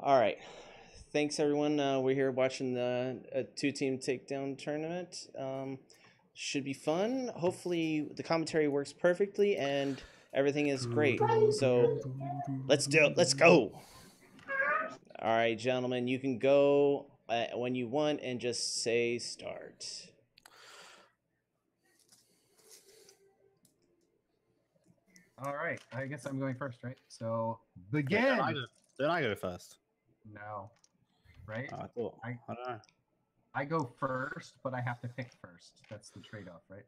All right. Thanks, everyone. We're here watching the two-team takedown tournament. Should be fun. Hopefully, the commentary works perfectly and everything is great. So, let's do it. Let's go. All right, gentlemen, you can go when you want and just say start. All right, I guess I'm going first, right? So begin. Then I go first. No, right? I thought. I don't know. I go first, but I have to pick first. That's the trade-off, right?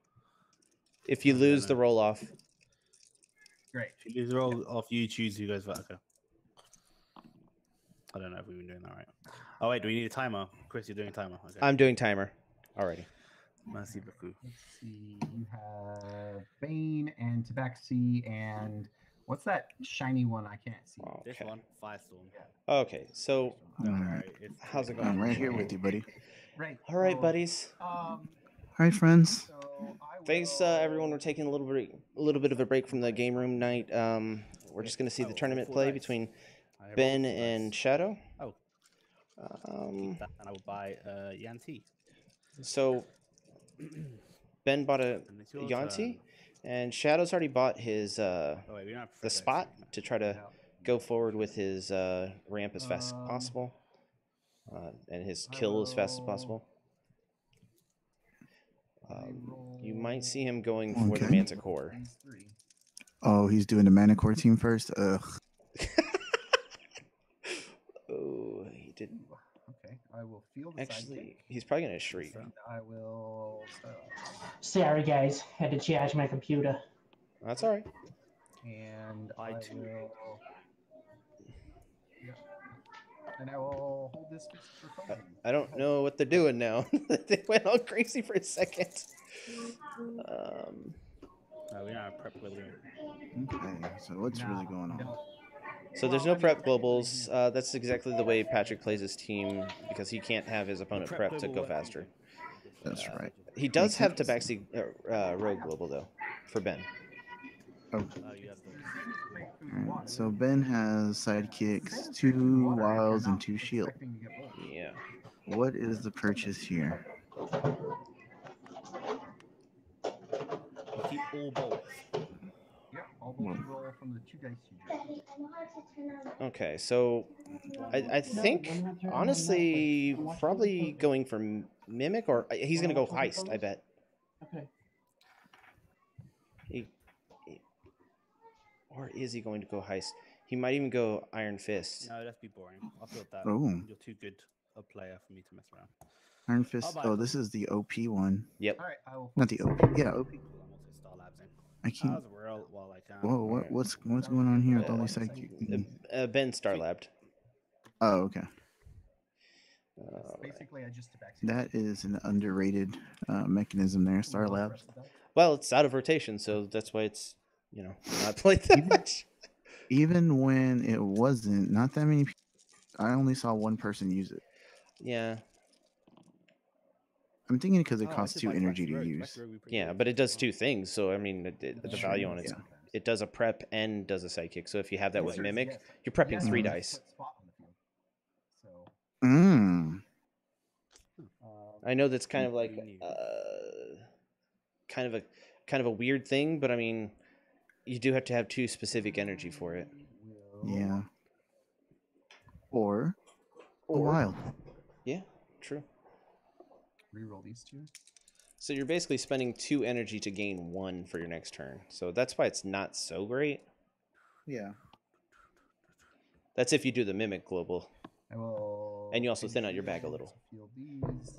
If you lose the roll off. Great. If you lose the roll off, you choose who goes first. Okay. I don't know if we've been doing that right. Oh wait, do we need a timer? Chris, you're doing a timer. Okay. I'm doing timer. Alrighty. Merci beaucoup. Let's see. You have Bane and Tabaxi and what's that shiny one? I can't see. Okay. This one, Firestorm. Okay, so how's it going? I'm right here with you, buddy. Right. All right, buddies. Hi, friends. So Thanks, everyone. We're taking a little bit of a break from the game room night. We're just going to see the tournament play between Ben and Shadow. Oh. And I will buy Yanti. So Ben bought a Yanti, and Shadow's already bought his the spot to try to go forward with his ramp as fast as possible, and his kill as fast as possible. You might see him going for the Manticore. Oh, he's doing the Manticore team first? Ugh. Oh, he did. Okay, I will feel the Actually, he's probably going to shriek. I will start. Sorry, guys. Had to charge my computer. That's all right. And I will... Yeah. And I will hold this for fun. I don't know what they're doing now. They went all crazy for a second. We don't have prep with him. Okay, so what's really going on? So there's no prep globals. That's exactly the way Patrick plays his team because he can't have his opponent prep to go faster. That's right. He does have Tabaxi Rogue global though, for Ben. Oh. Alright, so Ben has sidekicks, 2 wilds, and 2 shield. Yeah. What is the purchase here? Keep all bolts. Yep, all bolts roll from the 2 dice you drew. Okay, so I think honestly probably going for Mimic or he's gonna go Heist. I bet. Okay. Or is he going to go Heist? He might even go Iron Fist. No, let's be boring. I feel that you're too good a player for me to mess around. Iron Fist. Oh, this is the OP one. Yep. All right, I will. Not the OP. Yeah, OP. I can't. Whoa, what's going on here with all these sidekicks? Ben Starlabbed. Oh, okay. Basically, I just That is an underrated mechanism there, Star Labs. Well, it's out of rotation, so that's why it's not played that much. Even when it wasn't, not that many people. I only saw one person use it. Yeah. I'm thinking because it costs 2 energy to use. Yeah, but it does 2 things. So I mean, the value on it, it does a prep and does a sidekick. So if you have that with Mimic, you're prepping 3 dice. I know that's kind of like kind of a weird thing, but I mean, you do have to have 2 specific energy for it. Yeah. Or a wild. Yeah, true. Reroll these 2. So you're basically spending 2 energy to gain 1 for your next turn. So that's why it's not so great. Yeah. That's if you do the Mimic global. I will. And you also thin out your bag a little.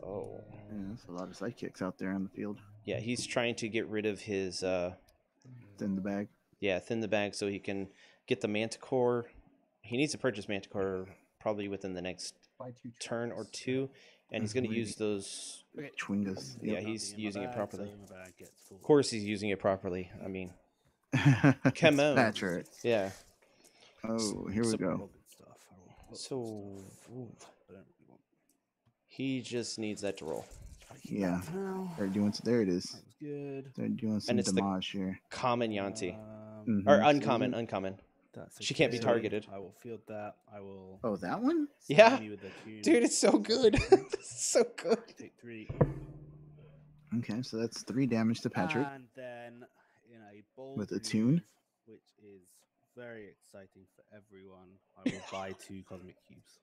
Oh. Yeah, there's a lot of sidekicks out there on the field. Yeah, he's trying to get rid of his... thin the bag. Yeah, thin the bag so he can get the Manticore. He needs to purchase Manticore probably within the next turn or 2. And he's going to use those... Chwingas. Yeah, he's using it properly. Of course he's using it properly. I mean... Come on. Patrick. Yeah. Oh, here we go. So... He just needs that to roll. Yeah. They're doing... There it is. Good. They're doing some damage here. Common Yanti. Or uncommon. She can't be targeted. I will field that. I will. Oh, that one? Yeah. You with the tune. Dude, it's so good. It's so good. Take 3. Okay, so that's 3 damage to Patrick. And then in a bold With a move, tune? which is very exciting for everyone, I will buy 2 cosmic cubes.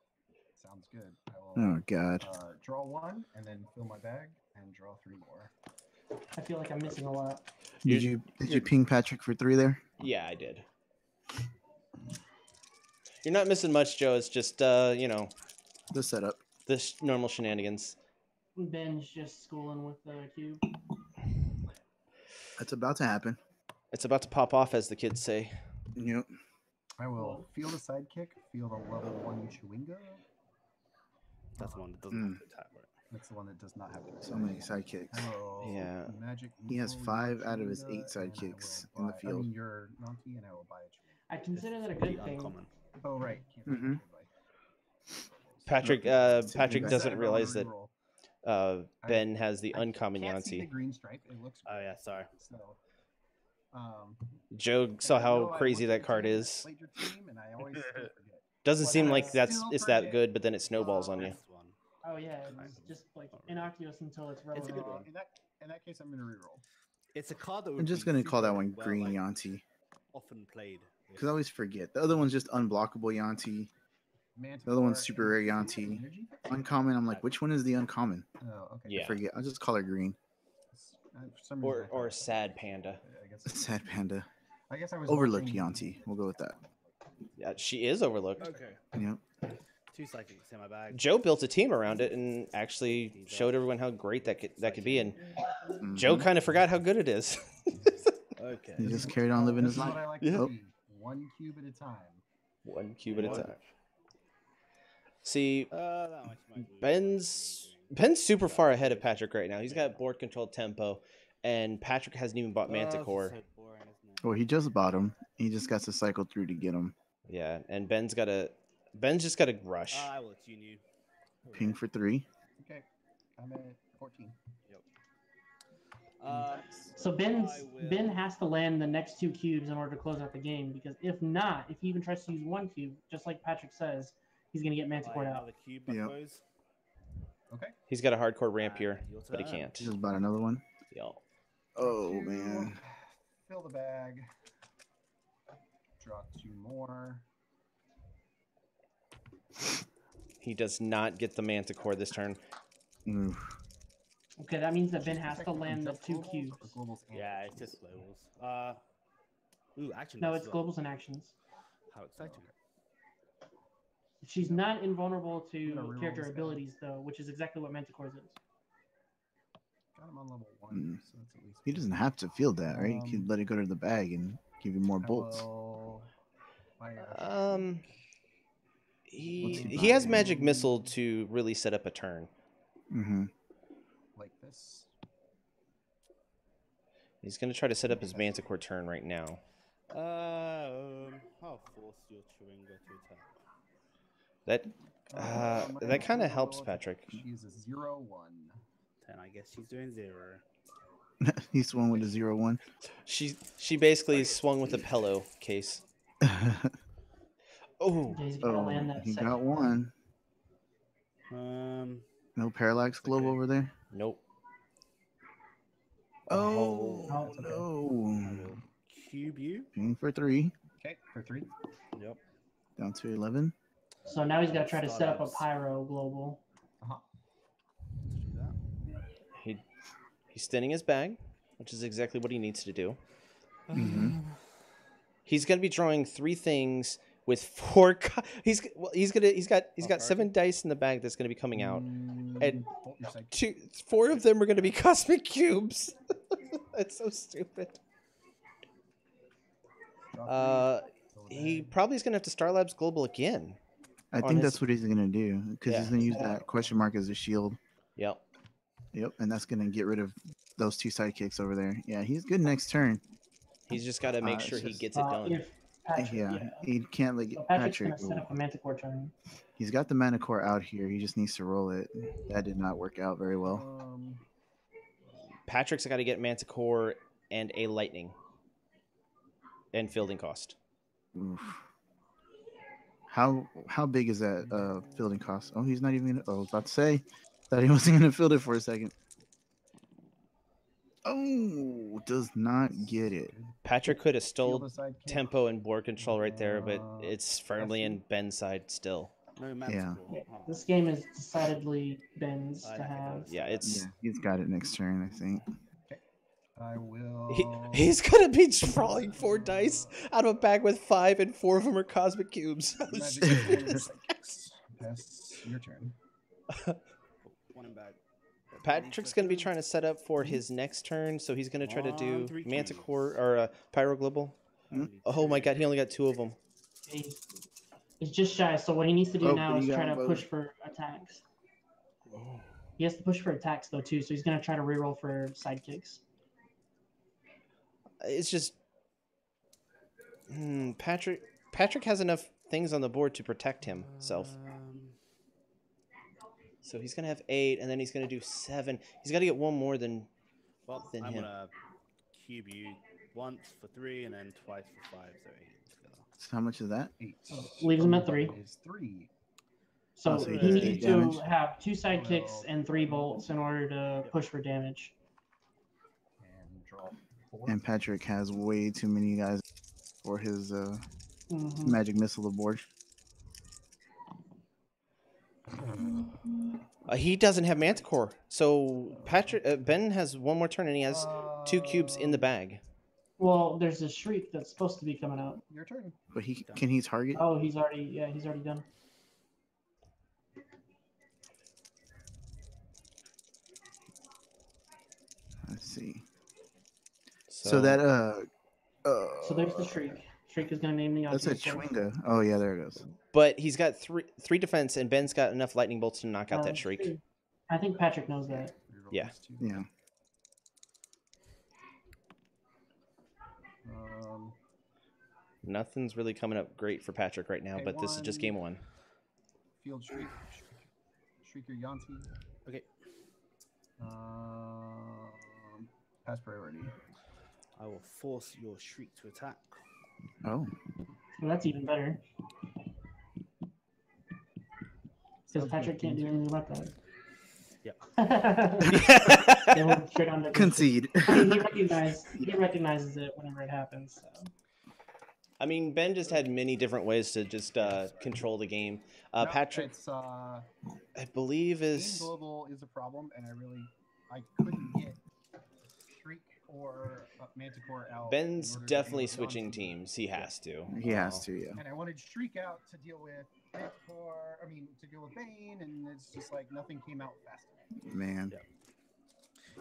Sounds good. I will, Oh, God. draw 1 and then fill my bag and draw 3 more. I feel like I'm missing a lot. Did you ping Patrick for 3 there? Yeah, I did. You're not missing much, Joe. It's just, you know, The setup. the normal shenanigans. Ben's just schooling with the cube. That's about to happen. It's about to pop off, as the kids say. Yep. I will field a sidekick, field a level 1 Chewinga. That's the one that doesn't have to attack, right? That's the one that does not have to attack. So many sidekicks. Yeah. Magic He has missile, 5 out of his Chewinga, 8 and I sidekicks will in the buy- field. I mean, you're Nanti, and I will buy a Chewinga. I consider that a Pretty good thing. uncommon. Oh, right. Can't Mhm. Patrick Patrick doesn't realize that I- Ben has the I uncommon can't see the Yancey. green stripe. It looks Oh yeah, sorry. so. Joe saw I how know I crazy looked that at your card team, I is. played your team, and I always still forget. Doesn't Well, seem I like it's still that forget. good, but then it snowballs on you. This one. Oh yeah, it's just like innocuous until it's It's a relevant. good one. In that case, I'm gonna reroll. It's a card that would I'm just be going to call that super one well, green like, Yanti. often played. Because I always forget. The other one's just unblockable Yanti. The other one's super rare Yanti. Uncommon, I'm like, which one is the uncommon? Oh, okay. Yeah. I forget. I'll just call her green. For some reason I Or thought- sad panda. I guess. Sad panda. I guess I was Overlooked hoping- Yanti. We'll go with that. Yeah, she is overlooked. Okay. Yep. 2 psychics in my bag. Joe built a team around it and actually showed everyone how great that could be. And Joe kind of forgot how good it is. Okay. He just carried on living This his is what life. I like Yep. to see. 1 cube at a time. 1 cube at a One. time. See, That much might be- Ben's super far ahead of Patrick right now. He's got board control tempo, and Patrick hasn't even bought Oh, this is Manticore. so boring, isn't it? Well, he just bought him. He just got to cycle through to get him. Yeah, and Ben's just got to rush. I will tune you. Ping for 3. Okay. I'm at 14. So Ben has to land the next 2 cubes in order to close out the game, because if not, if he even tries to use 1 cube, just like Patrick says, he's gonna get Manticore out. Another cube, I Yep. suppose. Okay. He's got a hardcore ramp here, Your but he turn. can't. He just bought another one. Yeah. Oh, 2, man. Fill the bag. Draw 2 more. He does not get the Manticore this turn. Oof. Okay, that means that Ben has to Protected from land the just 2 globals or cubes. globals and Yeah, it's just globals. Ooh, action. No, as it's well. globals and actions. How exciting. She's not invulnerable I'm gonna to reroll character this guy. abilities, though, which is exactly what Manticore's is. Got him on level 1, Mm. so that's at least. He doesn't have to field that, right? He could let it go to the bag and give you more I bolts. will buy a- He has magic missile to really set up a turn. Mm-hmm. like this. He's gonna try to set up his Manticore turn right now. I'll force your Chewinga to attack. That kind of helps Patrick. She is a 0/1. Then I guess she's doing 0. He swung with a 0/1. She basically swung with a pillow case. Oh, He's gonna Oh, land that he second got one. No parallax globe Okay. over there. nope. Oh, Oh, that's okay. no. Cube you. Ping for 3. Okay, for 3. Yep. Down to 11. So now he's got to try to set up a Starlabs. Pyro global. Uh-huh. Do that. He's thinning his bag, which is exactly what he needs to do. Mm-hmm. He's gonna be drawing 3 things with 4. He's got 7 dice in the bag that's gonna be coming out. And Bolt your psychic. 4 of them are gonna be cosmic cubes. That's so stupid. Draw 3, fill the He bag. probably is gonna have to Starlabs Global again. I On think his- that's what he's going to do. Because Yeah. he's going to use that question mark as a shield. Yep. Yep. And that's going to get rid of those 2 sidekicks over there. Yeah, he's good next turn. He's just got to make It's sure he just- gets it done. If Patrick, Yeah, he can't let So Patrick's Patrick. gonna set up a Manticore turn. He's got the Manicore out here. He just needs to roll it. That did not work out very well. Patrick's got to get Manticore and a lightning and fielding cost. Oof. How big is that fielding cost? Oh, he's not even gonna. Oh, I was about to say, thought he wasn't gonna field it for a second. Oh, does not get it. Patrick could have Field stole a sidekick. tempo and board control right there, but it's firmly in Ben's side still. No Yeah. manticore. Yeah, Oh. this game is decidedly Ben's to have. Yeah, it's Yeah, he's got it next turn, I think. I will. he's gonna be drawing 4 dice out of a bag with 5, and 4 of them are cosmic cubes. Magic Missile. Pass your turn. One in bag. Patrick's gonna be trying to set up for his next turn, so he's gonna try to do 1, 3 keys. Manticore or Pyroglobal. Only Oh my 2. god, he only got 2 of them. He's just shy, so what he needs to do Oh, now but is he try got to both. push for attacks. He has to push for attacks though too, so he's gonna try to reroll for sidekicks. It's just Patrick has enough things on the board to protect himself. So he's gonna have 8, and then he's gonna do 7. He's got to get 1 more than Well, than I'm him. gonna cube you once for 3 and then twice for 5, so 8 together. So how much is that? 8. Leaves him at 3. Is 3. So Oh, so he he does needs 8 to damage? have 2 sidekicks and 3 bolts in order to push for damage. And draw 4. And Patrick has way too many guys for his Mhm. magic missile aboard. He doesn't have Manticore, so Ben has 1 more turn, and he has 2 cubes in the bag. Well, there's a shriek that's supposed to be coming out. Your turn. But can he target? Oh, he's already done. Let's see. So, So that So there's the shriek. Shriek is gonna name the that's a object first. Chwinga. Oh yeah, there it goes. but he's got 3 defense, and Ben's got enough lightning bolts to knock out that shriek. I think Patrick knows that. Reroll Yeah. these 2. Yeah. Nothing's really coming up great for Patrick right now, Okay, but this is just 1. game 1. Field Shriek. Shrieker Yanti. Okay. Pass priority. I will force your shriek to attack. Oh. Well, that's even better. Because Patrick can't do anything about that. Yep. They went straight on to Concede. I mean, he recognizes it whenever it happens. So. I mean, Ben just had many different ways to just control the game. No, Patrick, It's, I believe, Game is... Global is a problem, and I couldn't get Shriek or Manticore out. in Ben's order to definitely deal with switching Yanti. teams. He has to. He has to, yeah. And I wanted Shriek out to deal with Manticore. To deal with Bane, and it's just like nothing came out fast enough. Man.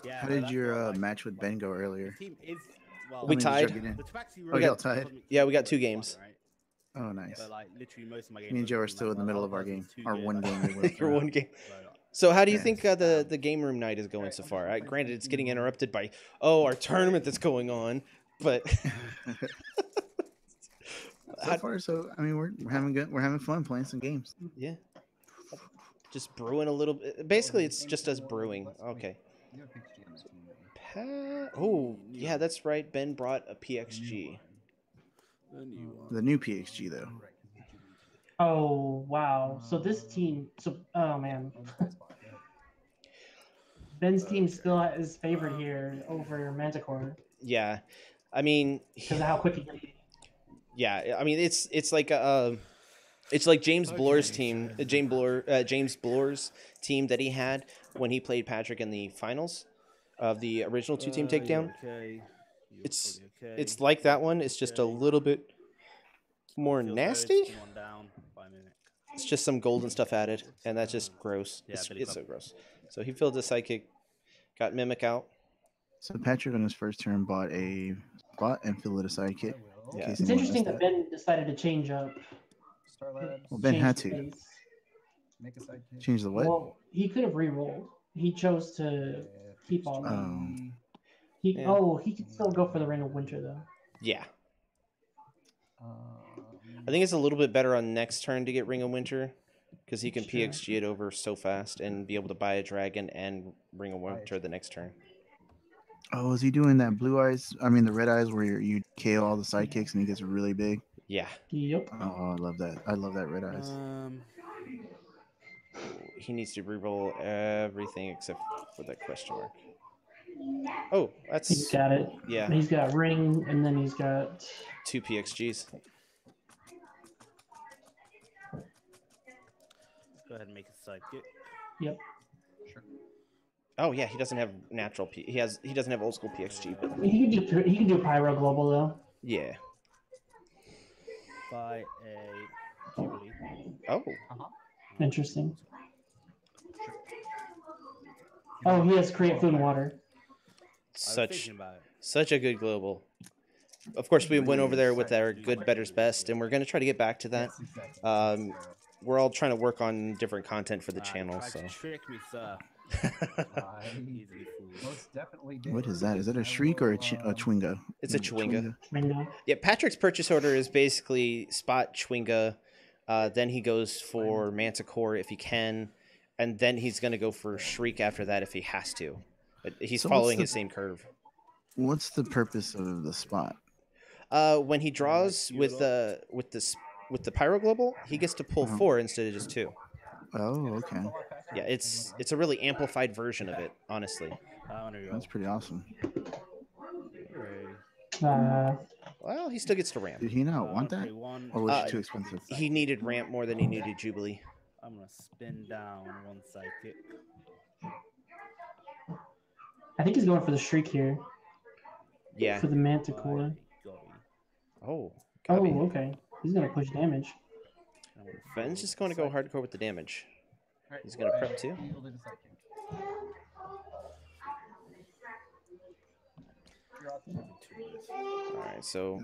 Yeah. How no, did that's your what, like, match with Ben go earlier? the team is well. We How many tied. did you get in? The Tabaxi Oh, road y'all is tied? Cosmic Yeah, we Cube got 2 won, games. right? Oh, nice. But like literally most of my games. Me and Joe are still in the middle of our game. Our one game. we went Your through. 1 game. So how do you Yeah. think the game room night is going so far? Granted, it's getting interrupted by, our tournament that's going on, but... So far, so I mean, we're having fun playing some games. Yeah. Just brewing a little bit. Basically, it's just us brewing. Okay. You have PXG on that team, right? Oh, yeah, that's right. Ben brought a PXG. The new one. The new PXG though. Right, 'cause you do need Oh wow! So this team. Oh man, to- Ben's team still is favored here over Manticore Yeah. I mean, because of how quick he can be. yeah. I mean, it's like James Blor's team, James Blor's team that he had when he played Patrick in the finals of the original 2-team takedown. Okay. It's It's like that one. It's just a little bit more nasty. It's just some golden stuff added, and that's just gross. Yeah, It's, Billy it's so Club. gross. So he filled the psychic, got Mimic out. So Patrick on his first turn bought a spot and filled it a sidekick. I will. Yeah. Case It's anyone interesting missed that Ben decided to change up. Star Labs. Well, Ben change had the to pace. Make a sidekick. change the what? Well, he could have re-rolled. He chose to keep all that. PXG. Yeah. He could still go for the Ring of Winter though. Yeah. Um, I think it's a little bit better on next turn to get Ring of Winter, because he can PXG it over so fast and be able to buy a dragon and Ring of Winter the next turn. Oh, is he doing that blue eyes? I mean, the red eyes where you KO all the sidekicks and he gets really big. Yeah. Yep. Oh, I love that. I love that red eyes. He needs to reroll everything except for that question mark. Oh, He's that's got it. yeah. He's got ring, and then he's got 2 PXGs. Go ahead and make a sidekick. Yep. Oh yeah, he doesn't have natural P. He doesn't have old school PXG, but He can do pyro global though. yeah. By a Jubilee. Oh, Interesting. Oh, he has create food and water. such a good global. Of course, we went over there with our good, better's best, and we're going to try to get back to that. We're all trying to work on different content for the channel. So. Trick me, sir. Most definitely did. What is that? Is that a shriek or a chwinga? It's a chwinga. Chwinga. Yeah, Patrick's purchase order is basically spot chwinga. Then he goes for Manticore if he can, and then he's going to go for Shriek after that if he has to. But he's following his same curve. What's the purpose of the spot? When he draws with the Pyro Global, he gets to pull 4 instead of just 2. Oh, okay. Yeah, it's a really amplified version of it, honestly. That's pretty awesome. Well, he still gets to ramp. Did he not want that? Or was it too expensive? He needed ramp more than he needed Jubilee. I'm gonna spin down one sidekick. I think he's going for the Shriek here. Yeah. For the Manticore. Oh. Gobby. Oh, okay. He's gonna push damage. Ben's just going to go hardcore with the damage. He's going to prep too. Alright, so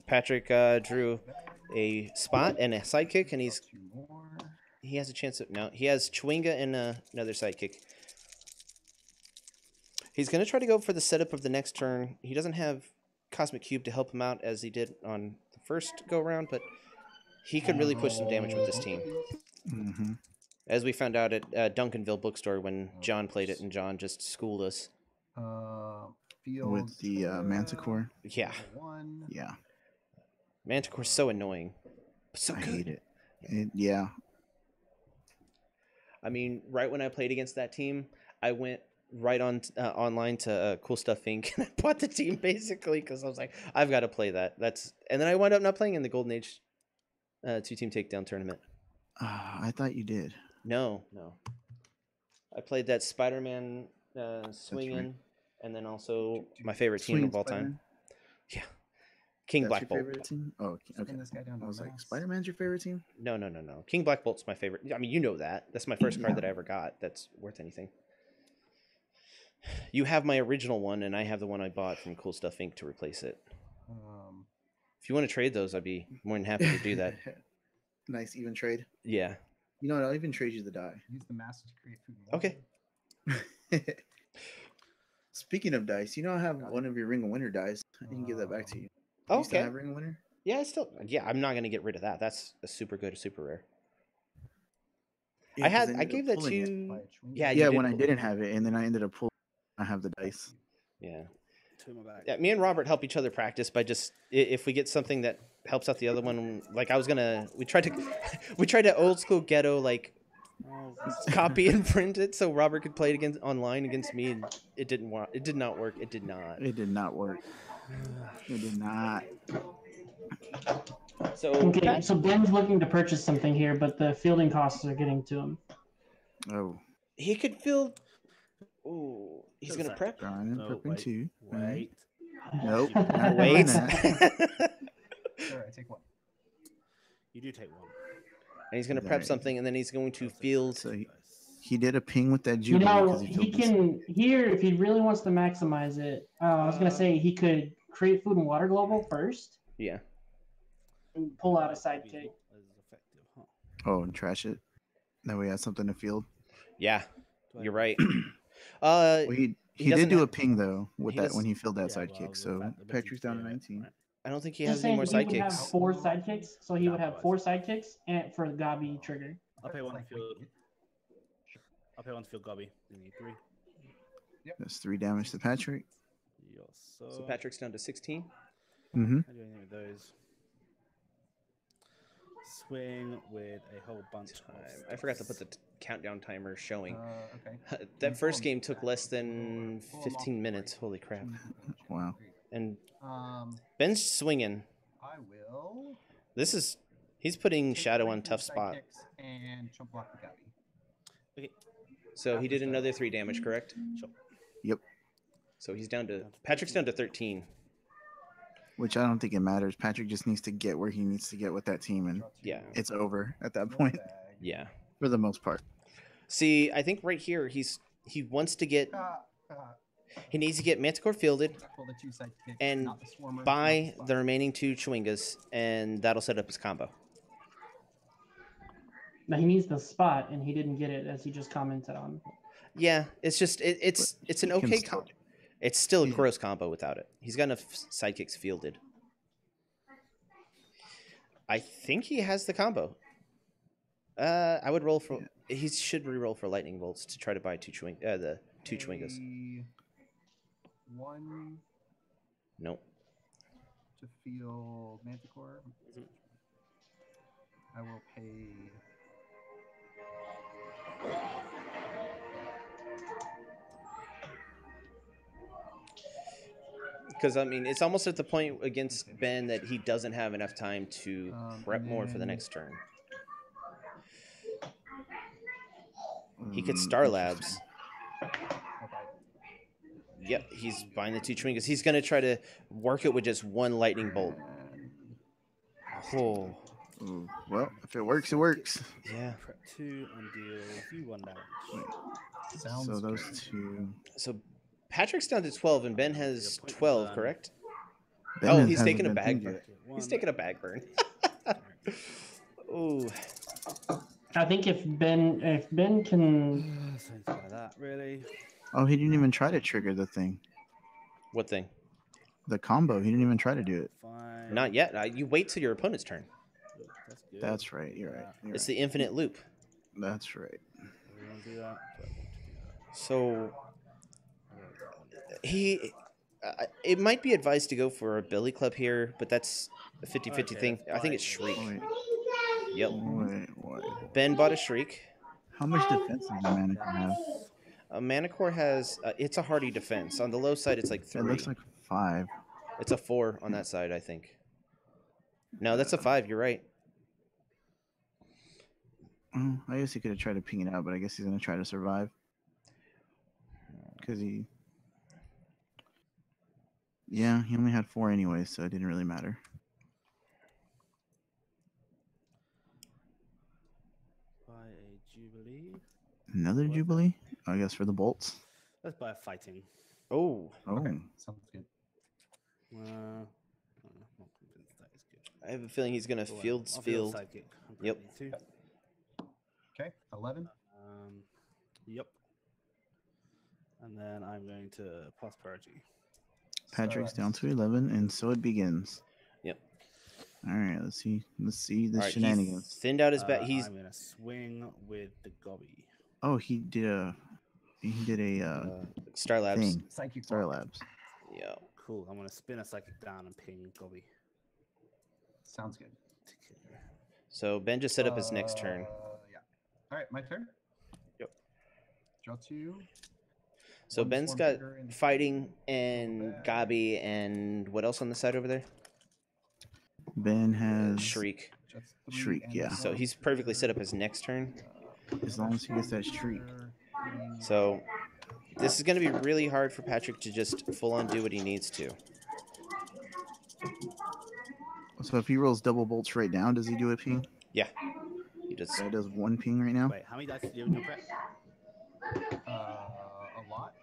Patrick drew a spot and a sidekick, and he has a chance of... No, he has Chwinga and another sidekick. He's going to try to go for the setup of the next turn. He doesn't have Cosmic Cube to help him out as he did on the first go-around, but he could really push some damage with this team. Mm-hmm. As we found out at Duncanville Bookstore when John played it, and John just schooled us. With the Manticore? Yeah. Yeah. Manticore's so annoying. So I hate it. Yeah. I mean, right when I played against that team, I went right on online to Cool Stuff Inc. and I bought the team basically because I was like, I've got to play that. And then I wound up not playing in the Golden Age 2-team takedown tournament. I thought you did. No. I played that Spider-Man swinging, and then also my favorite team of all time. Yeah. King Black Bolt. Favorite team? Oh, okay. I was like, Spider-Man's your favorite team? No. King Black Bolt's my favorite. I mean, you know that. That's my first card that I ever got that's worth anything. You have my original one, and I have the one I bought from Cool Stuff Inc. to replace it. If you want to trade those, I'd be more than happy to do that. Nice, even trade. Yeah. You know what? I'll even trade you the die. Use the master to create food. Okay. Speaking of dice, you know I have one of your Ring of Winter dice. I can give that back to you. Okay. You still have Ring of Winter? Yeah, I'm not gonna get rid of that. That's a super good, super rare. Yeah, I gave that to you. Yeah, when I didn't have it, and then I ended up pulling. I have the dice. Yeah. Yeah, me and Robert help each other practice by just if we get something that helps out the other one. Like we tried to old school ghetto copy and print it so Robert could play it online against me, and it did not work. It did not work. It did not. So Ben's looking to purchase something here, but the fielding costs are getting to him. Oh. He could field. Ooh, he's gonna prep. Prepping too. Wait. Nope. Wait. Sure, I take one. You do take one. And he's gonna prep something, and then he's going to field. So he did a ping with that Jubilee. He can here if he really wants to maximize it. I was gonna say he could create food and water global first. Yeah. And pull out a sidekick. Oh, and trash it. That way he has something to field. Yeah, you're right. Well, he did do a ping though with that when he filled that sidekick. So Patrick's down to 19. I don't think he has Just any more saying he would have sidekicks. 4 sidekicks, so he would have 4 sidekicks and for the Gabi trigger. I'll pay one to field. I'll pay one to field Gabi. You need 3. That's 3 damage to Patrick. So Patrick's down to 16. Mm-hmm. How do anything with those? swing with a whole bunch of I forgot to put the countdown timer showing. Okay. That first game took less than 15 minutes. Holy crap. Wow. And Um, Ben's swinging. I will. He's putting take Shadow 3 on from tough spot. sidekicks and chump block the Gabby. Okay. So he did another 3 damage, correct? Sure. Yep. So he's down to Patrick's down to 13. Which I don't think it matters. Patrick just needs to get where he needs to get with that team, and Yeah. it's over at that point Yeah. for the most part. See, I think right here he wants to get he needs to get Manticore fielded and buy the remaining 2 Chewingas, and that'll set up his combo. Now he needs the spot, and he didn't get it, as he just commented on. Yeah, it's just it's an He can okay still- combo. It's still a Yeah. gross combo without it. He's got enough sidekicks fielded. I think he has the combo. I would roll for. He should re-roll for lightning bolts to try to buy the 2 Chewingas. 1 Nope. to field Manticore. I will pay. Because I mean, it's almost at the point against Ben that he doesn't have enough time to prep and more for the then- next turn. He could Star Labs. I'll buy it. Yep, he's buying the 2 Chewingas. He's gonna try to work it with just 1 lightning bolt. Oh, Ooh, well, if it works, it works. yeah. Prep 2 and deal you 1 damage. Sounds So those good. 2. So Patrick's down to 12 and Ben has 12, correct? Ben Oh, he's hasn't taking a been bag pinged burn. yet. He's taking a bag burn. Ooh. I think if Ben can, Something like that, really. Oh, he didn't even try to trigger the thing. What thing? The combo. He didn't even try to do it. Fine. Not yet. You wait till your opponent's turn. Good, that's good. That's right. You're right. You're It's right. the infinite loop. That's right. We want to do that. But I want to do that. So I want to do that. he, it might be advised to go for a Billy Club here, but that's a 50-50 Okay, thing. that's I think it's fine. Shriek. Wait, Yep. wait. Ben bought a Shriek. How much defense does the Manticore have? A Manicore has it's a hardy defense. On the low side, it's like 3. It looks like 5. It's a 4 on that side, I think. No, that's a 5. You're right. Oh, I guess he could have tried to ping it out, but I guess he's gonna try to survive. Cause he. Yeah, he only had 4 anyway, so it didn't really matter. Buy a Jubilee. Another Jubilee? I guess for the bolts. Let's buy a fighting. Oh, Oh, Okay, sounds good. I'm not convinced that is good. I have a feeling he's gonna Oh, well, field I'll field field. sidekick. I'm Yep. grabbing 2. Okay, 11. Yep. And then I'm going to prosperity. Patrick's down to 11, and so it begins. Yep. All right, let's see. Let's see the All right, shenanigans. he's thinned out his back. He's I'm gonna swing with the gobby. Oh, he did a Star Labs. thing. Psychic Star block. Labs. Yeah. Cool. I'm gonna spin a psychic down and ping gobby. Sounds good. So Ben just set up his next turn. Yeah. All right, my turn. Yep. Draw 2. So One Ben's Swarm got Trigger in the fighting and Gabi and what else on the side over there? Ben has Shriek. That's 3 Shriek, and yeah. the So he's perfectly set up his next turn. as long as he gets that Shriek. So this is going to be really hard for Patrick to just full on do what he needs to. So if he rolls double bolts right now, does he do a ping? Yeah. He just So he does 1 ping right now. Wait, how many dice do you have in your prep? A lot.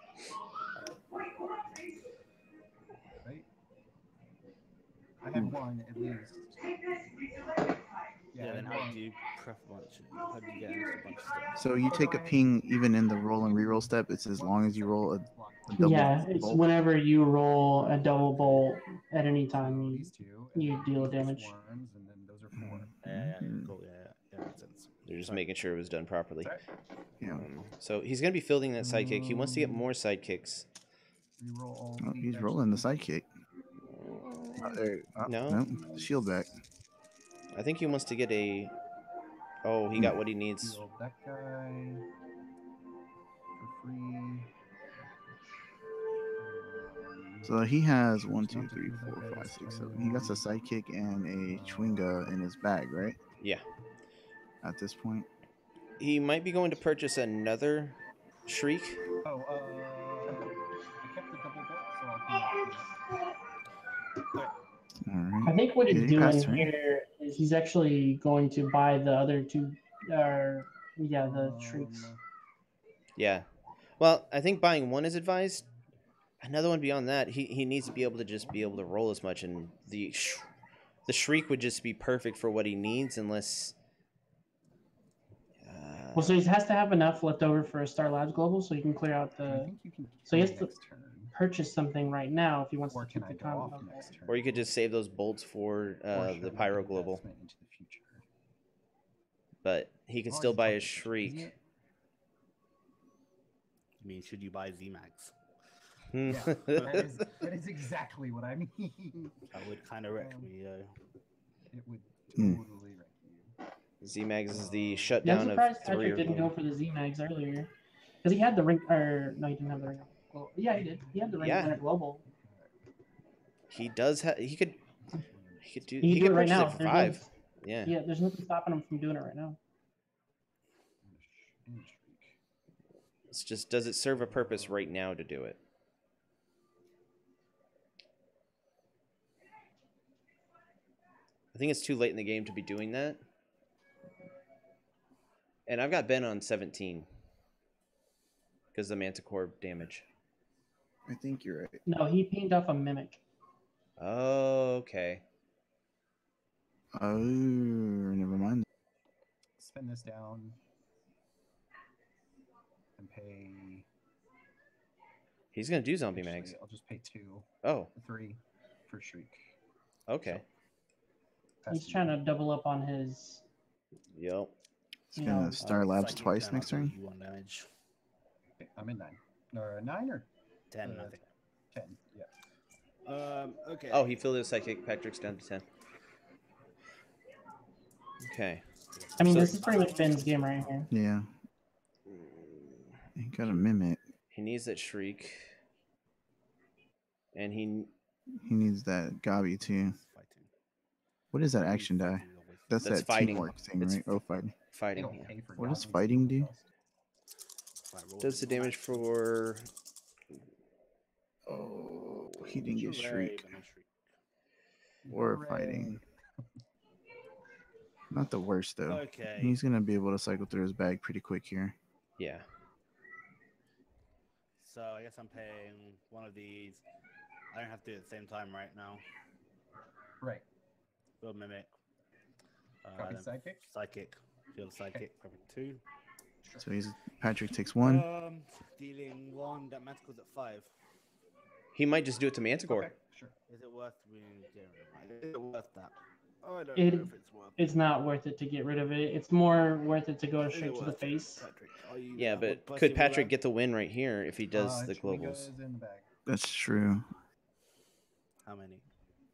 Right. I have 1 at least. Yeah, then how do you prep a bunch? How do you get an extra bunch of stuff? So you take a ping even in the roll and reroll step. It's as long as you roll a double yeah, it's bolt. whenever you roll a double bolt at any time, So you, these 2, and you then deal these are damage. swarms, and then those are 4. Yeah, Mhm. cool. Yeah, makes sense. they're just making sure it was done properly. Sorry. Yeah. So he's going to be fielding that sidekick. He wants to get more sidekicks. Reroll all Oh, 8 he's dice. rolling the sidekick. No. Shield back. I think he wants to get a. Oh, he got what he needs. Heal that guy for free. So he has 1, 2, 3, 4, 5, 6, 7. He got a sidekick and a Chwinga in his bag, right? Yeah. At this point. He might be going to purchase another Shriek. Oh, I kept the double bolt, so I'll come back to All right. I think what he's Did he pass doing turn? here is he's actually going to buy the other two, the Shrieks. Yeah. Well, I think buying one is advised. Another one beyond that, he needs to be able to just be able to roll as much, and the Shriek would just be perfect for what he needs, unless. Well, so he has to have enough left over for a Star Labs Global, so he can clear out I the. think you can So he kill has to next turn. purchase something right now if he wants Or to can keep I the go off comment. next turn? Or you could just save those bolts for Or should I the make Pyro an Global. investment into the future? But he can Oh, still it's buy a not Shriek. idiot. I mean, should you buy ZMAX? Yeah, that is exactly what I mean. That would kind of wreck me. It would Hmm. totally wreck you. Z-Mags is the Yeah, I'm shutdown of surprised 3 Patrick or didn't 4. go for the Z-Mags earlier. Because he had the ring, or no, he didn't have the ring. Well, yeah, he did. He had the ring Yeah. in a global. He does have. He could do. He can do it right purchase now. it for There's 5. No, Yeah. yeah, there's nothing stopping him from doing it right now. It's just, does it serve a purpose right now to do it? I think it's too late in the game to be doing that. And I've got Ben on 17 because the Manticore damage. I think you're right. No, he pinged off a Mimic. Oh, okay. Oh, never mind. Spin this down and pay. He's gonna do zombie Actually, mags. I'll just pay 2, Oh, 3 for Shriek. okay. He's trying to double up on his. Yep. It's gonna Star Labs Psychic twice 10, next I'll do turn. you 1 damage. Okay, I'm in 9. Or 9 or 10, I think. 10. Yeah. Okay. Oh, he filled his psychic. Patrick's down to 10. Okay. I mean, So- this is pretty much Ben's game right here. Yeah. He got a mimic. He needs that Shriek. And he He needs that Gabi too. Fighting. What is that action die? Fighting always. That's That's that fighting. teamwork thing, It's right? Oh, fighting. fighting. It'll Yeah. pay for What does goblins fighting to do? cost. Right, roll Does the it. damage for. Oh, he didn't get Hooray, shriek but no shriek. or Hooray. fighting. Not the worst though. Okay. He's gonna be able to cycle through his bag pretty quick here. Yeah. So I guess I'm paying one of these. I don't have to do it at the same time right now. Right. Build mimic. Copy Then sidekick. psychic. Field psychic. Probably 2. So he's Patrick takes 1. Dealing 1. That manticle's at 5. He might just do it to Manticore. Okay, sure. Is it worth Is it worth that? Oh, I don't It- know if it's worth It's not worth it to get rid of it. It's more worth it to go Is it straight to the worth it, face. Patrick? Are you Yeah, that but person could with Patrick that? get the win right here if he does the Chwinga globals? is in the bag. That's true. How many?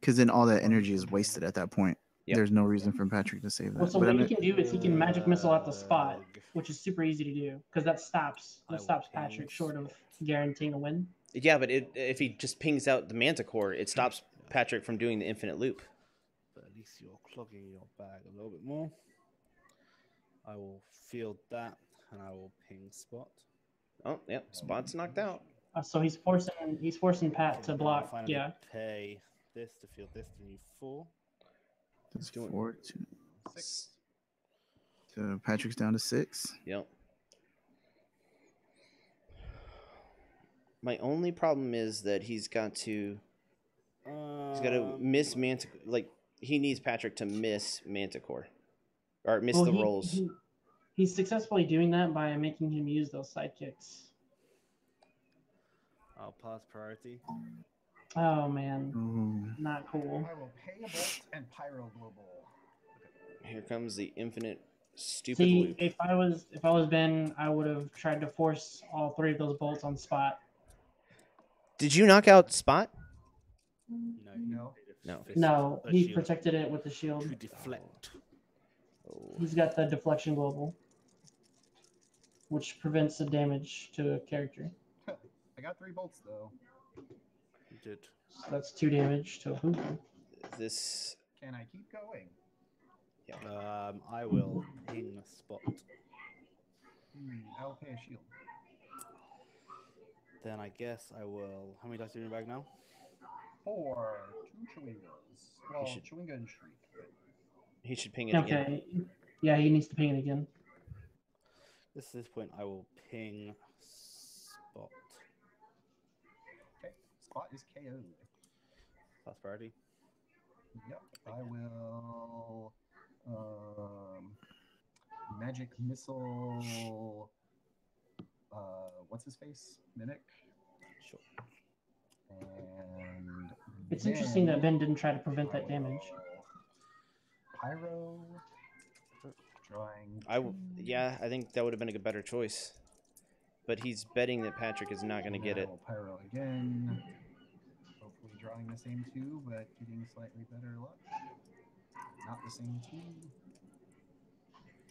Because then all that energy is wasted at that point. Yep. There's no reason for Patrick to save that. Well, so But I what he mean, can do is he can magic missile out the spot, Ugh. which is super easy to do because that stops I will Patrick ping short of spot. guaranteeing a win. Yeah, but if he just pings out the Manticore, it stops Patrick from doing the infinite loop. But at least you're clogging your bag a little bit more. I will field that and I will ping spot. Oh, yep. Spot's knocked out. So he's forcing Pat Okay, to then I block. finally Yeah. Pay this to field this to you 4. that's 4 to 6. So Patrick's down to 6. Yep. My only problem is that he's got to miss Manticore. Like, he needs Patrick to miss Manticore. Or miss the rolls. He's successfully doing that by making him use those sidekicks. I'll pass priority. Oh man, Ooh. not cool. I will pay a bolt and pyro global. Here comes the infinite stupid See, loop. if I was Ben, I would have tried to force all 3 of those bolts on spot. Did you knock out Spot? No. No. No. fist, No, a he shield protected it with the shield. to deflect. Oh. He's got the deflection global, which prevents the damage to a character. I got 3 bolts though. You did. So that's 2 damage to a Hoover. This. Can I keep going? I will ping a spot. I'll pay a shield. Then I guess I will. How many dice do you in your bag now? 4, 2 Chewingas. Well, should- Chewinga and Shriek. But He should ping it again. Okay. Yeah, he needs to ping it again. This point, I will ping spot. okay, spot is KO'd. Fast priority. Yep, I will. Magic missile. What's his face? Mimic. Sure. And It's interesting that then Ben didn't try to prevent that I damage. will Pyro. Drawing. Yeah, I think that would have been a better choice. But he's betting that Patrick is not going to get it. Now Pyro again. Hopefully drawing the same 2, but getting slightly better luck. Not the same 2.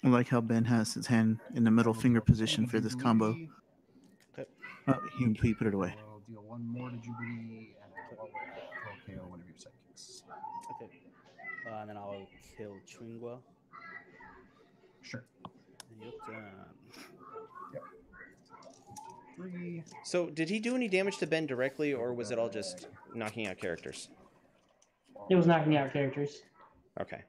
I like how Ben has his hand in the middle finger position for this combo. Okay. Oh, he put it away. I'll deal 1 more to Jubilee, and I'll KO one of your sidekicks. Okay. And then I will kill Chwingwa. Sure. And you're done. 3. So, did he do any damage to Ben directly, or was it all just knocking out characters? It was knocking out characters. Okay.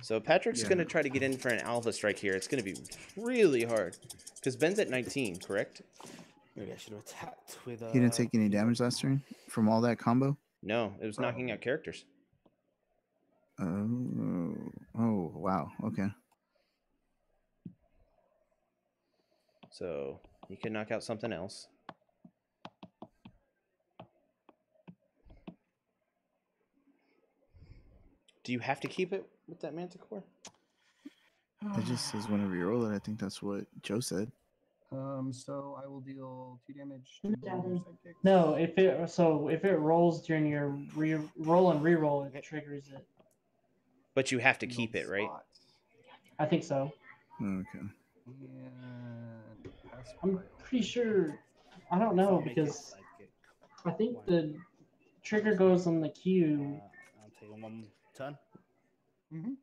So, Patrick's Yeah. going to try to get in for an alpha strike here. It's going to be really hard. Because Ben's at 19, correct? Maybe I should have attacked with. He didn't take any damage last turn from all that combo? No, it was knocking out characters. Oh, wow. Okay. So, he could knock out something else. Do you have to keep it with that Manticore? It just says whenever you roll it. I think that's what Joe said. So I will deal 2 damage to Yeah. one of your sidekicks. No, if it rolls during your roll and re-roll, it triggers it. But you have to Field keep it, right? spot. I think so. Okay. And pass I'm priority. pretty sure. I don't know Make it because sidekick. I think One. the trigger goes on the queue. I'm taking 1 turn. Mhm.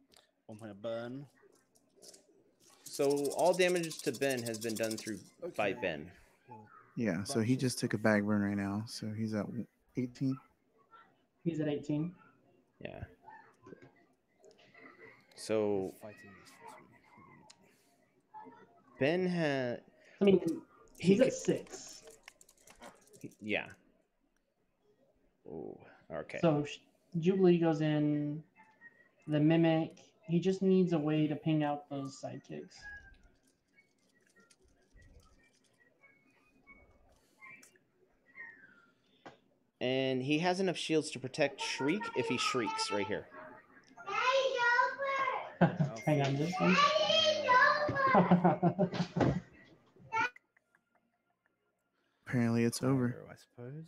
1 point of burn. So, all damage to Ben has been done through by Okay. Ben. Yeah, so he just took a bag burn right now. So he's at 18. He's at 18. Yeah. So, Fighting is Ben had. I mean, He he's at could- 6. Yeah. Oh, okay. So Jubilee goes in. The Mimic. He just needs a way to ping out those sidekicks. And he has enough shields to protect Shriek if he shrieks right here. Hang on, this one. Apparently it's over. Pyro, I suppose.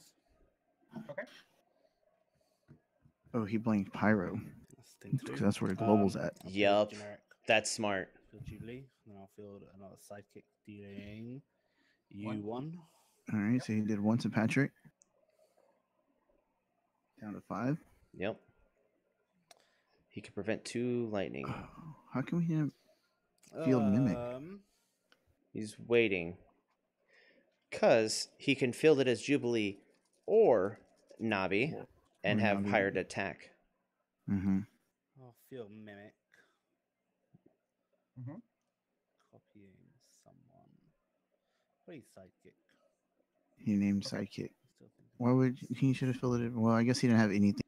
Oh, he blanked Pyro. That's the thing to Because do. that's where the global's at. I'll field Yup. generic That's smart. field Jubilee, then I'll field another sidekick dealing One. U1. All right, so he did 1 to Patrick. Down to 5. Yep. He could prevent 2 lightning. Oh, how can we hit Field Mimic. He's waiting. Because he can field it as Jubilee or Navi and Or have Navi. hired attack. Mm-hmm. I'll field Mimic. Mhm. Copying someone. What is sidekick? He named sidekick. Still thinking. Why would he should have filled it in? Well, I guess he didn't have anything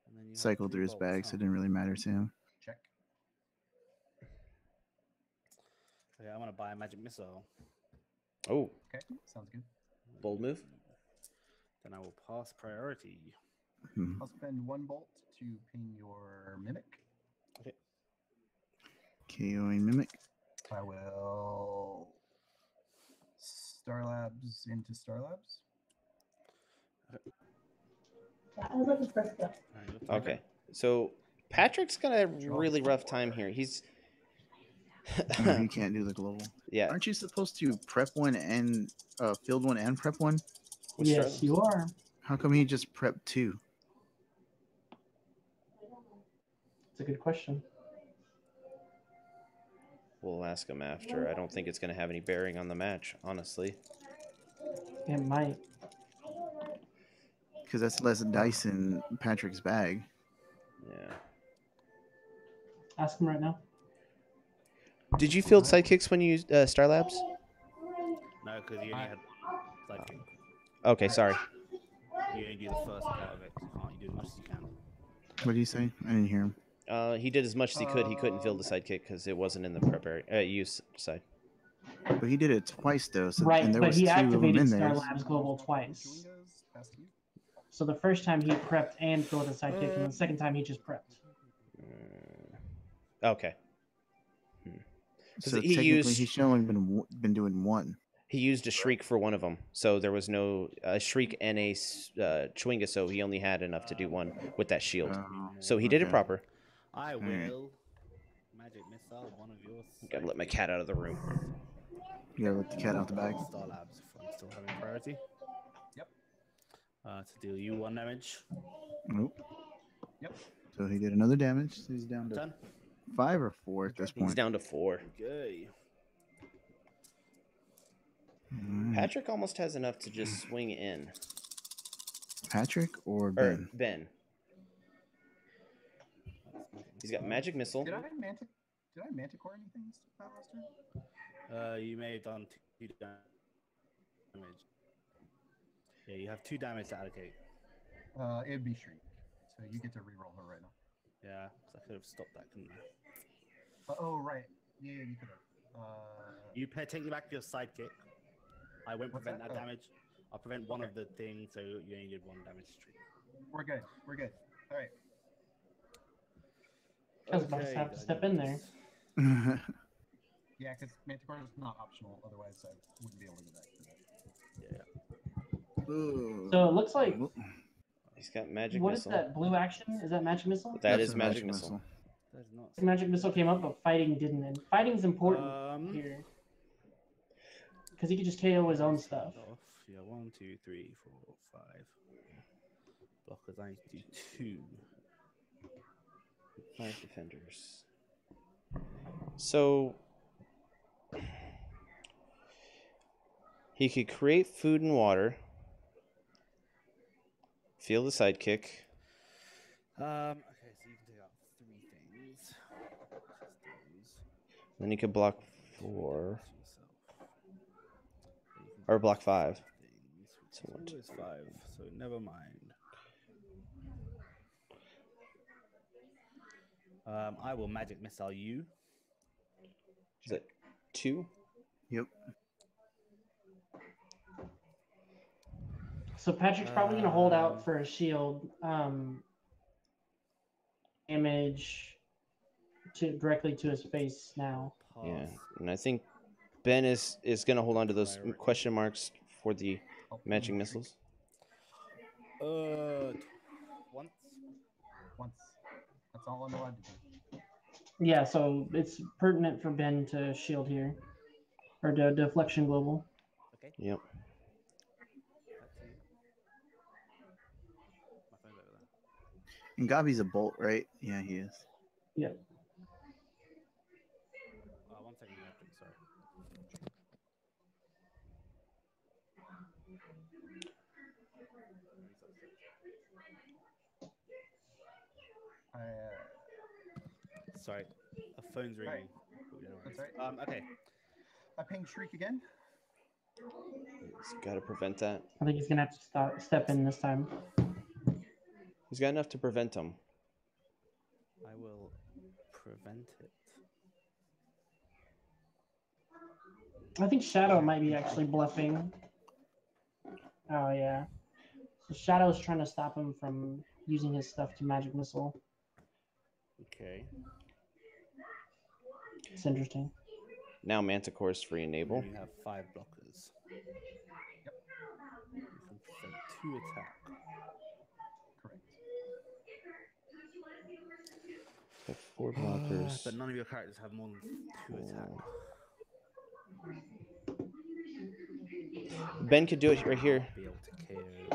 And then you have cycled 3 through his bolts, bag, so huh? it didn't really matter to him. Check. Okay, I'm gonna buy a magic missile. Oh, Okay, sounds good. bold move. Then I will pass priority. Hmm. I'll spend 1 bolt to ping your Mimic. KOing Mimic. I will Star Labs into Star Labs. I was looking for stuff. Alright, your turn. Okay. So Patrick's got a really rough time here. He's No, he can't do the global. yeah. Aren't you supposed to prep one and field one and prep one? Which Yes, start? you are. How come he just prepped 2? It's a good question. We'll ask him after. I don't think it's going to have any bearing on the match, honestly. It might. Because that's less dice in Patrick's bag. Yeah. Ask him right now. Did you field sidekicks when you used Star Labs? No, because you only had sidekick. Okay, sorry. You only do the first part of it. You can't. You do as much as you can. What did he say? I didn't hear him. He did as much as he could. He couldn't field the sidekick because it wasn't in the prep area, use side. But he did it twice though. So, Right, and there but was he 2 of them activated in Star there. Labs Global twice. Pass to you. So the first time he prepped and filled a sidekick, and the second time he just prepped. Okay. So he technically, used- he's only been doing 1. He used a shriek for one of them, so there was no shriek and a chewinga, so he only had enough to do 1 with that shield. So he did it okay. proper. I Alright. will magic missile one of yours. Gotta let my cat out of the room. You gotta let the cat out the bag. Star Labs if I'm still having priority. Yep. To deal you 1 damage. Nope. Yep. So he did another damage. So he's down to Done. 5 or 4 at this He's point. down to 4. Okay. Alright. Patrick almost has enough to just swing in. Patrick or Or Ben? Ben. He's got magic missile. Did I manticore anything last turn? You may have done 2 damage. Yeah, you have 2 damage to allocate. It'd be Shriek. So you get to reroll her right now. Yeah, because I could have stopped that, couldn't I? Oh, right. Yeah, you could have. You take back your sidekick. I won't What's prevent that? that Oh. damage. I'll prevent one Okay. of the things, so you only did 1 damage streak. We're good. We're good. All right. I was about to have to step in there. Yeah, because manticore is not optional. Otherwise, I wouldn't be able to do that. Yeah. So it looks like, He's got magic what is missile. that blue action? Is that magic missile? That That's is a magic missile. That's not. Magic missile came up, but fighting didn't. And fighting's important here. Because he could just KO his own stuff. Off. Yeah, 1, 2, 3, 4, 5. Blockers, I need to do 2. 5 defenders. So he could create food and water. Feel the sidekick. Okay, so you can take out 3 things. Then he could block 4. Yourself. Or block 5. So So 1, 2, 5, so never mind. I will magic missile you. Is that 2? Yep. So Patrick's probably going to hold out for a shield. Damage directly to his face now. Pass. Yeah. And I think Ben is going to hold on to those question marks for the matching missiles. Once. Once. That's all I'm allowed to do. Yeah, so it's pertinent for Ben to shield here. Or to deflection global. Okay. Yep. Back to you. My phone's over there. And Gabi's a bolt, right? Yeah, he is. Yep. 1 second, Patrick, sorry. Sorry, a phone's ringing. That's right. Okay. I ping Shriek again. He's got to prevent that. I think he's going to have to step in this time. He's got enough to prevent him. I will prevent it. I think Shadow might be actually bluffing. Oh, yeah. So Shadow's trying to stop him from using his stuff to magic missile. Okay. It's interesting. Now Manticore's free enable. You have 5 blockers. Yep. You can prevent 2 attack. Correct. 4 blockers. But none of your characters have more than 2 attack. Ben could do it right here. Be able to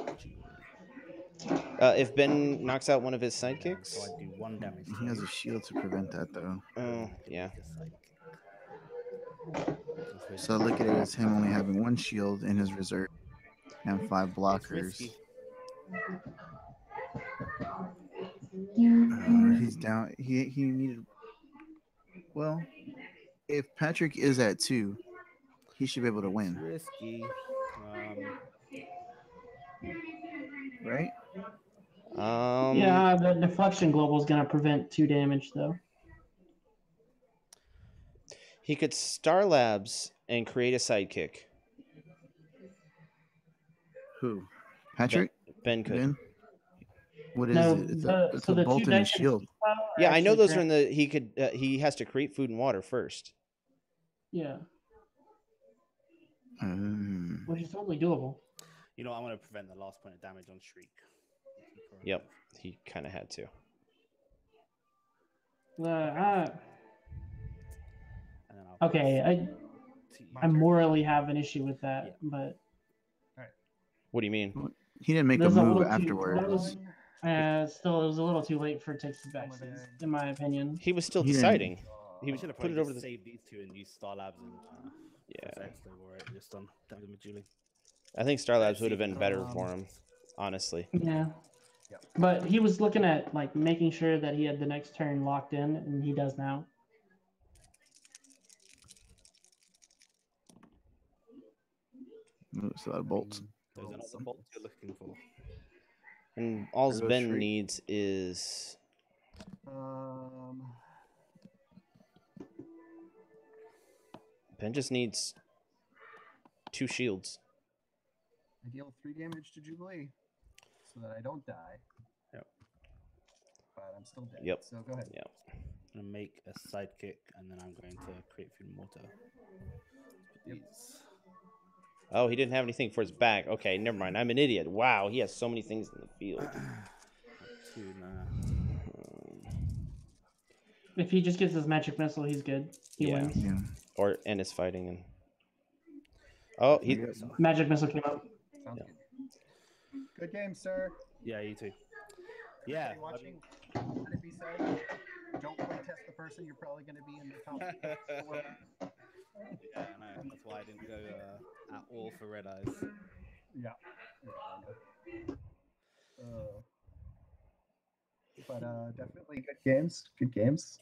KO Julie. If Ben knocks out one of his So sidekicks. I do 1 damage. He has a shield to prevent that, though. Oh, yeah. So look at it as him only having 1 shield in his reserve and 5 blockers. He's down. He needed. Well, if Patrick is at 2, he should be able to win, Risky. right? Yeah, the deflection global is going to prevent 2 damage, though. He could Star Labs and create a sidekick. Who? Patrick? Ben could. Ben? What is No, it? It's so a the bolt 2 and a dice shield. Yeah, I know actually those are in the. He could. He has to create food and water first. Yeah, Um, which is totally doable. You know, I'm going to prevent the last point of damage on Shriek. Yep, he kind of had to. And then I'll Okay, I morally have an issue with that, Yeah. but What do you mean? he didn't make a there's a move little afterwards. still, it was a little too late for takes the backsies, in my opinion. He was still He didn't- deciding. He I should have put it probably over just the. saved these 2 and used Star Labs and Yeah, X level, right? Just done damage with Julie. I think Star Labs Let's would have see. been better for him, honestly. Yeah. Yep. But he was looking at like making sure that he had the next turn locked in, and he does now. Ooh, it's a lot of bolts. Those are not the bolts you're looking for. And all There goes Ben Shriek. needs is Ben just needs 2 shields. I deal 3 damage to Jubilee so that I don't die. Yep. But I'm still dead. Yep. So go ahead. Yep. I'm going to make a sidekick and then I'm going to create food and water. Yep. These. Oh, he didn't have anything for his back. Okay, never mind. I'm an idiot. Wow, he has so many things in the field. 2 now. If he just gets his magic missile, he's good. He Yeah. wins. Yeah. And is fighting and. Oh, he. Magic missile came up. Sounds Yeah. good. Good game, sir. Yeah, you too. Yeah. Everybody watching, let it be said, don't play test the person. You're probably going to be in the top 4. Yeah, I know. That's why I didn't go at all for Red Eyes. Yeah. But definitely good games. Good games.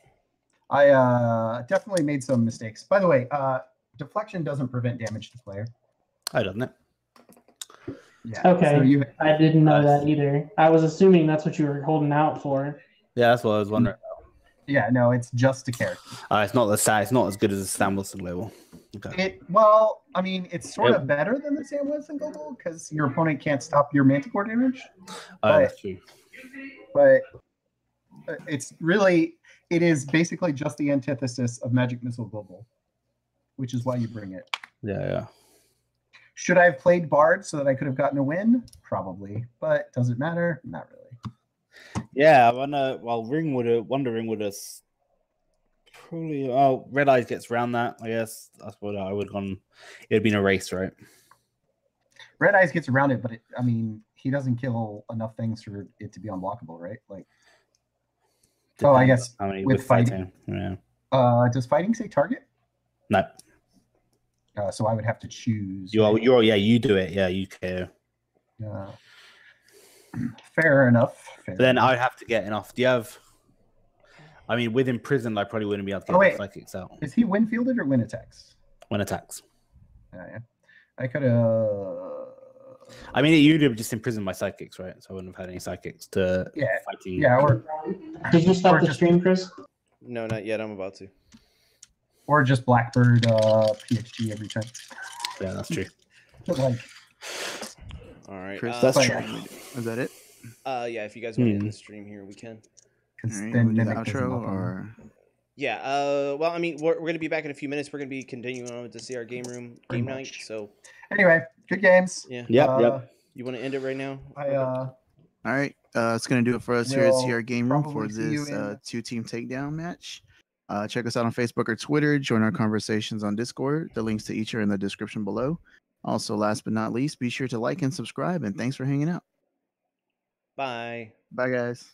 I definitely made some mistakes. By the way, deflection doesn't prevent damage to player. Oh, doesn't it? Yeah. Okay, So you, I didn't know that either. I was assuming that's what you were holding out for. Yeah, that's what I was wondering. yeah, no, it's just a character. It's not it's not as good as the Sam Wilson label. Okay. Well, I mean, it's sort of better than the Sam Wilson global because your opponent can't stop your Manticore damage. That's true. But it is basically just the antithesis of Magic Missile Global, which is why you bring it. Yeah. Should I have played Bard so that I could have gotten a win? Probably, but does it matter? Not really. Yeah, Wonder Ring would have probably. Oh, Red Eyes gets around that. I guess that's what I would have gone. It would have been a race, right? Red Eyes gets around it, but he doesn't kill enough things for it to be unblockable, right? Like, I guess how many with fighting. Yeah. Does fighting say target? No. So I would have to choose. You do it. Yeah, you care. Fair enough. But then I'd have to get enough. Do you have? I mean, with Imprisoned, I probably wouldn't be able to get the psychics out. Is he win fielded or win attacks? When attacks. Yeah. I could have. I mean, you'd have just imprisoned my psychics, right? So I wouldn't have had any psychics to fighting. Yeah. Did you stop the stream, Chris? No, not yet. I'm about to. Or just Blackbird PXG every turn. Yeah, that's true. Like. All right. Chris, that's true. Is that it? Yeah. If you guys want to end the stream here, we can. Right, then we'll do the Mimic doesn't outro look on. or Yeah. Well, I mean, we're gonna be back in a few minutes. We're gonna be continuing on with the CR game room Pretty game much. night. So Anyway, good games. yeah. Yep. You want to end it right now? All all right. it's going to do it for us here at We'll CR Game Room for probably see you this in- two-team takedown match. Check us out on Facebook or Twitter. Join our conversations on Discord. The links to each are in the description below. Also, last but not least, be sure to like and subscribe, and thanks for hanging out. Bye. Bye, guys.